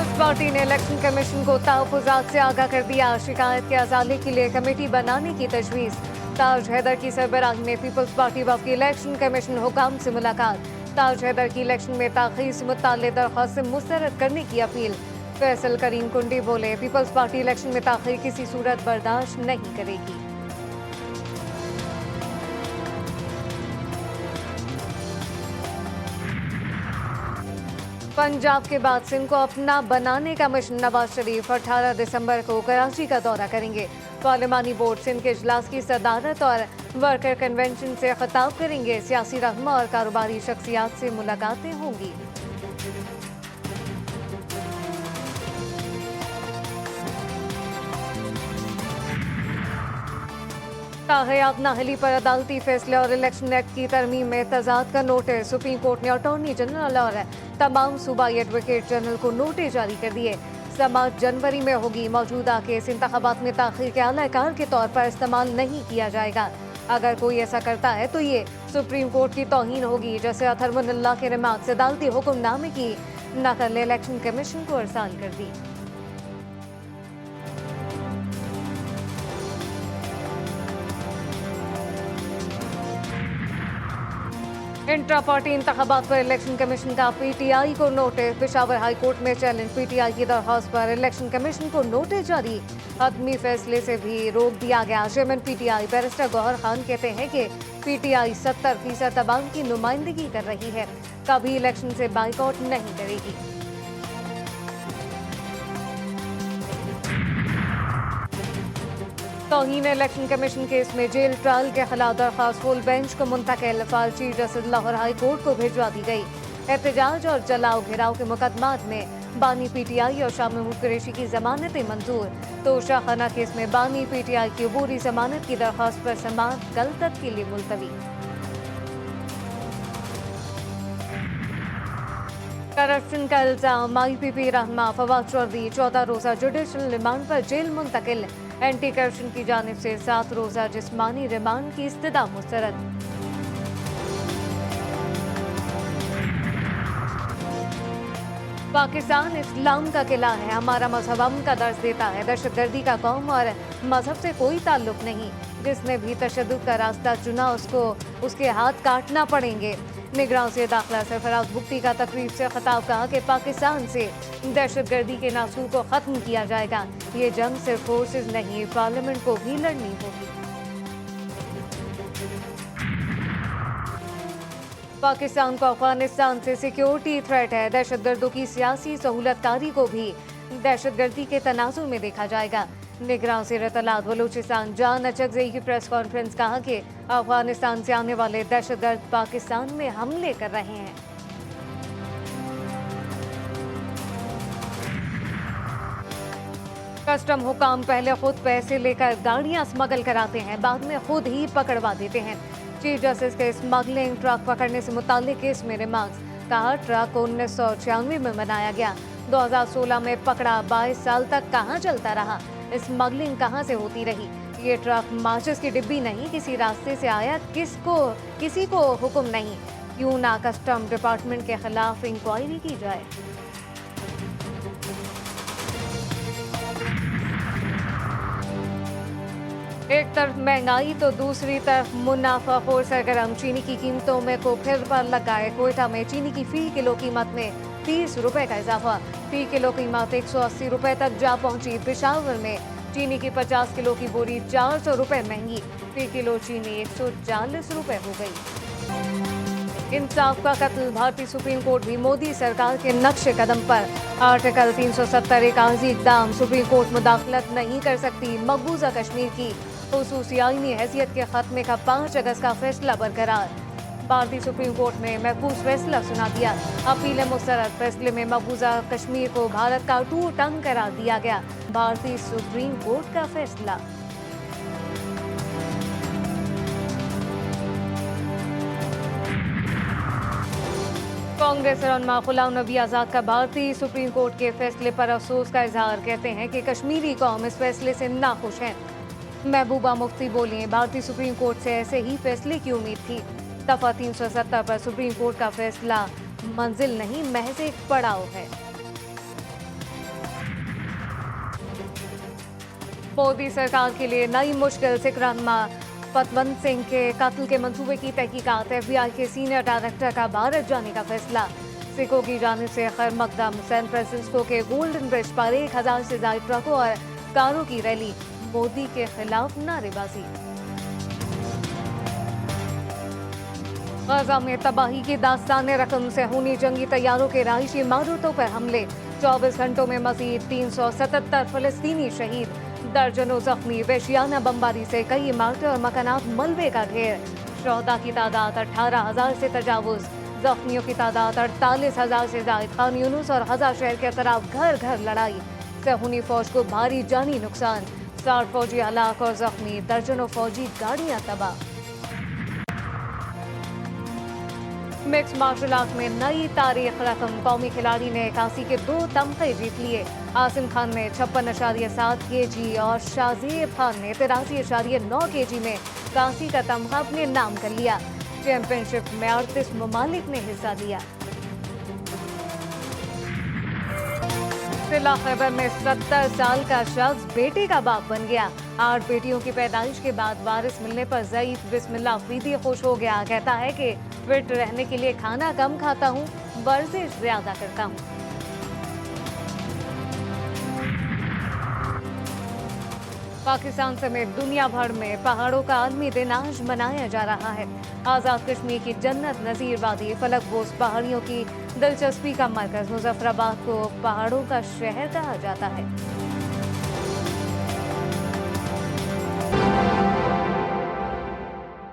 Peoples party ने election commission को तहफुजात से आगाह कर दिया। शिकायत के अजाले के लिए कमेटी बनाने की तजवीज़। ताज हैदर की सरबराही में पीपल्स पार्टी वफकी इलेक्शन कमीशन हुकाम से मुलाकात। ताज हैदर की इलेक्शन में ताख़ीर से मुताल्लिक़ दरख्वास्त मुस्तरद करने की अपील। फैसल करीम कुंडी बोले, पीपल्स पार्टी इलेक्शन में ताख़ीर किसी सूरत बर्दाश्त नहीं करेगी। पंजाब के बाद सिंध को अपना बनाने का मिशन। नवाज शरीफ 18 दिसंबर को कराची का दौरा करेंगे। पार्लिमानी बोर्ड सिंध के इजलास की सदारत और वर्कर कन्वेंशन से खिताब करेंगे। सियासी रहनुमा और कारोबारी शख्सियात से मुलाकातें होंगी। ताहयात नाहली पर अदालती फैसले और इलेक्शन एक्ट की तरमीम में तजाद का नोटिस। सुप्रीम कोर्ट ने अटॉर्नी जनरल और तमाम सूबाई एडवोकेट जनरल को नोटिस जारी कर दिए। समाअत जनवरी में होगी। मौजूदा केस इंतखाबात में ताख़ीर के आलाकार के तौर पर इस्तेमाल नहीं किया जाएगा। अगर कोई ऐसा करता है तो ये सुप्रीम कोर्ट की तौहीन होगी। जैसे अथरमुल्लाह के रिमार्क से अदालती हुक्मनामे की नकल इलेक्शन कमीशन को अरसाल कर दी। इंट्रा पार्टी इंतखाबात पर इलेक्शन कमीशन का पीटीआई को नोटिस। पेशावर हाई कोर्ट में चैलेंज। पीटीआई की दरख्वास्त पर इलेक्शन कमीशन को नोटिस जारी। हतमी फैसले से भी रोक दिया गया। Chairman PTI barrister Gauhar Khan कहते हैं कि पीटीआई 70% अवाम की नुमाइंदगी कर रही है, कभी इलेक्शन से बाइकआउट नहीं करेगी। तौहीन इलेक्शन कमीशन केस में जेल ट्रायल के खिलाफ दरख्वास्त फुल बेंच को मुंतकिल। फाल chief justice Lahore high court को भिजवा दी गई। एहतजाज और जलाओ घिराव के मुकदमात में बानी पीटीआई और शाह महमूद कुरैशी की जमानतें मंजूर। तो शाहखाना केस में बानी पीटीआई की अबूरी जमानत की दरख्वास्त पर समाअत कल तक के लिए मुलतवी। करप्शन का इल्जाम। IPP रहनुमा फवाद चौधरी 14 रोजा जुडिशल रिमांड पर जेल मुंतकिल। एंटी करप्शन की जानिब से 7 रोजा जिस्मानी रिमांड की इस्तदा मुस्तरद। पाकिस्तान इस्लाम का किला है। हमारा मजहब अमन का दर्ज देता है। दहशतगर्दी का कौम और मजहब से कोई ताल्लुक नहीं। जिसने भी तशद्दुद का रास्ता चुना उसको उसके हाथ काटना पड़ेंगे। निगरान से दाखिला सरफराज भुगती का तकरीब से खिताब। कहा कि पाकिस्तान से दहशतगर्दी के नासूर को खत्म किया जाएगा। ये जंग सिर्फ फोर्सेज नहीं, पार्लियामेंट को भी लड़नी होगी। पाकिस्तान को अफगानिस्तान से सिक्योरिटी थ्रेट है। दहशतगर्दों की सियासी सहूलतकारी को भी दहशतगर्दी के तनाजुर में देखा जाएगा। निगरान से रतलात बलूचिस्तान जान अचकजई की प्रेस कॉन्फ्रेंस। कहा कि अफगानिस्तान से आने वाले दहशतगर्द पाकिस्तान में हमले कर रहे हैं। कस्टम हुकाम पहले खुद पैसे लेकर गाड़ियां स्मगल कराते हैं, बाद में खुद ही पकड़वा देते हैं। चीफ जस्टिस के स्मगलिंग ट्रक पकड़ने से मुताल्लिक केस में रिमार्क्स। कहा ट्रक 1996 में बनाया गया, 2016 में पकड़ा, 22 साल तक कहां चलता रहा, स्मगलिंग कहां से होती रही। ये ट्रक माचिस की डिब्बी नहीं, किसी रास्ते से आया, किसी को हुक्म नहीं। क्यों ना कस्टम डिपार्टमेंट के खिलाफ इंक्वायरी की जाए। एक तरफ महंगाई तो दूसरी तरफ मुनाफाखोर सरगर्म। चीनी की कीमतों में को फिर पर लगाए। कोयटा में चीनी की फी किलो कीमत में 30 रुपए का इजाफा। फी किलो कीमत 180 रुपए तक जा पहुंची। पेशावर में चीनी की 50 किलो की बोरी 400 रुपए महंगी। फी किलो चीनी 140 रुपए हो गई। इंसाफ का कत्ल। भारतीय सुप्रीम कोर्ट भी मोदी सरकार के नक्शे कदम पर। आर्टिकल 370 एक आर्जी इक़दाम। सुप्रीम कोर्ट मुदाखलत नहीं कर सकती। मकबूजा कश्मीर की खुसूसी आईनी हैसियत के खत्मे का 5 अगस्त का फैसला बरकरार। भारतीय सुप्रीम कोर्ट ने महफूज फैसला सुना दिया। अपील मुस्तरद। फैसले में मकबूजा कश्मीर को भारत का अटूट अंग करार दिया गया। भारतीय सुप्रीम कोर्ट का फैसला। कांग्रेस रहनुमा गुलाम नबी आज़ाद का भारतीय सुप्रीम कोर्ट के फैसले पर अफसोस का इजहार। कहते हैं कि कश्मीरी कौम इस फैसले से नाखुश है। महबूबा मुफ्ती बोली, भारतीय सुप्रीम कोर्ट से ऐसे ही फैसले की उम्मीद थी। दफा 370 पर सुप्रीम कोर्ट का फैसला मंजिल नहीं, महज एक पड़ाव है। मोदी सरकार के लिए नई मुश्किल। सिख रहनुमा पतवंत सिंह के कत्ल के मंसूबे की तहकीकात। FBI के सीनियर डायरेक्टर का भारत जाने का फैसला। सिखों की जानिब से खैर मकदम। सैन फ्रांसिस्को के गोल्डन ब्रिज पर 1000 से ज्यादा ट्रकों और कारों की रैली। मोदी के खिलाफ नारेबाजी। गाजा में तबाही की दास्तान रकम से खूनी जंगी तैयारों के रहायशी इमारतों पर हमले। 24 घंटों में मजीद 377 फलस्तीनी शहीद। दर्जनों जख्मी। वेशियाना बमबारी से कई इमारतें और मकानात मलबे का ढेर। शोहदा की तादाद 18,000 से तजावुज। जख्मियों की तादाद 48,000 से जायद। खान यूनुस और गजा शहर के अतराफ घर घर लड़ाई। सहूनी फौज को भारी जानी नुकसान। 60 फौजी हलाक और जख्मी। दर्जनों फौजी गाड़ियां तबाह। मिक्स मार्शल आर्ट में नई तारीख रकम। कौमी खिलाड़ी ने 81 के 2 तमगे जीत लिए। आसिम खान ने 56.7 kg और शाहजेब खान ने 83.9 kg में 81 का तमगा अपने नाम कर लिया। चैंपियनशिप में 38 ममालिक ने हिस्सा लिया। जिला खैबर में 70 साल का शख्स बेटे का बाप बन गया। 8 बेटियों की पैदाइश के बाद वारिस मिलने पर ज़ईद बिस्मिल्लाह अफरीदी खुश हो गया। कहता है कि फिट रहने के लिए खाना कम खाता हूँ, वर्जिश ज्यादा करता हूँ। पाकिस्तान समेत दुनिया भर में पहाड़ों का आलमी दिन आज मनाया जा रहा है। आज़ाद कश्मीर की जन्नत नज़ीर वादी फलकबोस पहाड़ियों की दिलचस्पी का मरकज। मुजफ्फराबाद को पहाड़ों का शहर कहा जाता है।